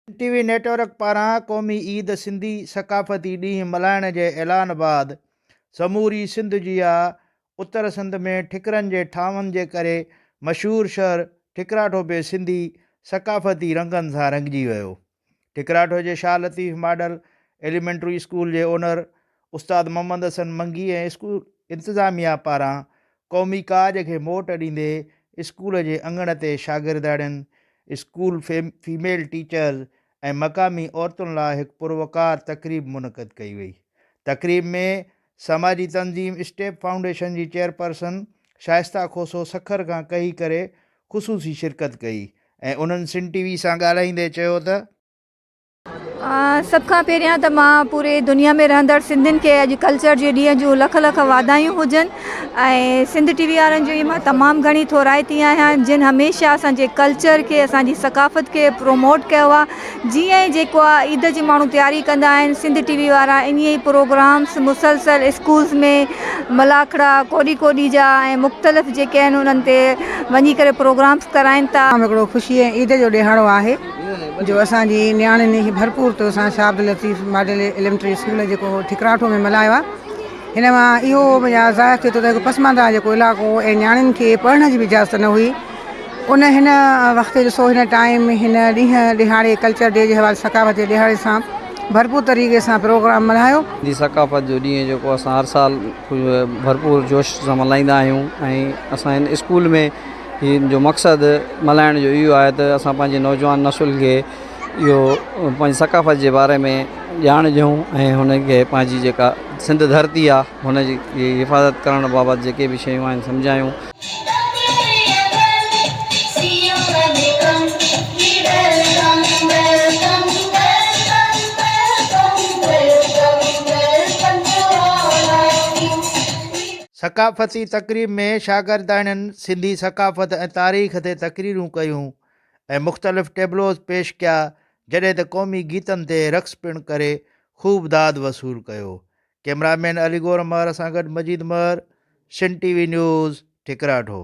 TV network पारां क़ौमी ईद सिंधी सक़ाफ़ती ॾींहुं मल्हाइण जे ऐलान बाद समूरी सिंध जी उत्तर सिंध में ठिकरनि जे ठावनि जे करे मशहूरु शहर ठिकराठो बि सिंधी सक़ाफ़ती रंगनि सां रंगिजी वियो। ठिकराठो जे Shah Latif model elementary school जे ओनर उस्ताद मोहम्मद हसन मंगी ऐं स्कूल इंतिज़ामिया पारां क़ौमी काज खे मोट ॾींदे स्कूल जे अङण ते शागिर्दनि, स्कूल फीमेल टीचर्स ऐं मक़ामी औरतुनि लाइ हिकु पुरवकार तक़रीब मुनक़द कई वई। तक़रीब में समाजी तंज़ीम स्टेप फाउंडेशन जी चेयरपर्सन शाइस्ता खोसो सखर खां कही करे ख़ुसूसी शिरकत कई ऐं उन्हनि सिंध टीवी सां ॻाल्हाईंदे चयो त सभ खां पहिरियां त मां पूरे दुनिया में रहंदड़ सिंधियुनि खे अॼु कल्चर जे ॾींहं जूं लख लख वाधायूं हुजनि। ऐं सिंध टीवी वारनि जी मां तमामु घणी थोराइती आहियां जिन हमेशह असांजे कल्चर खे, असांजी सक़ाफ़त खे प्रोमोट कयो आहे। जीअं ई जेको आहे ईद जी माण्हू तयारी कंदा आहिनि, सिंध टीवी वारा इन ई प्रोग्राम्स मुसलसल स्कूल्स में मलाखड़ा कोॾी कोॾी जा ऐं मुख़्तलिफ़ जेके आहिनि उन्हनि ते वञी करे प्रोग्राम्स कराइनि था। हिकिड़ो ख़ुशी ऐं ईद जो ॾिहाड़ो आहे जो असांजी नियाणियुनि खे भरपूर तो असां Shah Abdul Latif model elementary school जेको ठिकराठो में मल्हायो आहे। हिन मां इहो मुंहिंजा ज़ाहिर थिए थो त हिकु पसमानदा जेको इलाइक़ो ऐं नियाणियुनि खे पढ़ण जी बि इजाज़त न हुई, उन हिन वक़्तु ॾिसो हिन टाइम हिन ॾींहुं ॾिहाड़े कल्चर डे जे हवाले सक़ाफ़त जे ॾिहाड़े सां भरपूर तरीक़े सां प्रोग्राम मल्हायो। सिंधी सक़ाफ़त जो ॾींहुं जेको असां हर साल भरपूर जोश सां मल्हाईंदा आहियूं ऐं असां हिन स्कूल में हिन जो मक़सदु मल्हाइण जो इहो आहे त असां पंहिंजे नौजवान नसुल खे इहो पंहिंजी सक़ाफ़त जे बारे में ॼाण ॾियूं ऐं हुनखे पंहिंजी जेका सिंध धरती आहे हुनजी हिफ़ाज़त करण बाबति जेके बि शयूं आहिनि सम्झायूं। सक़ाफ़ती तक़रीब में शागिर्दनि सिंधी सक़ाफ़त ऐं तारीख़ ते तक़रीरूं कयूं ऐं मुख़्तलिफ़ टेबलोज़ पेश कया, जॾहिं त क़ौमी गीतनि ते रक़्स पिणु करे ख़ूब दाद वसूल कयो। कैमरामैन अली गौर महर सां गॾु मजीद महर, सिंध टीवी न्यूज़, ठिकराठो।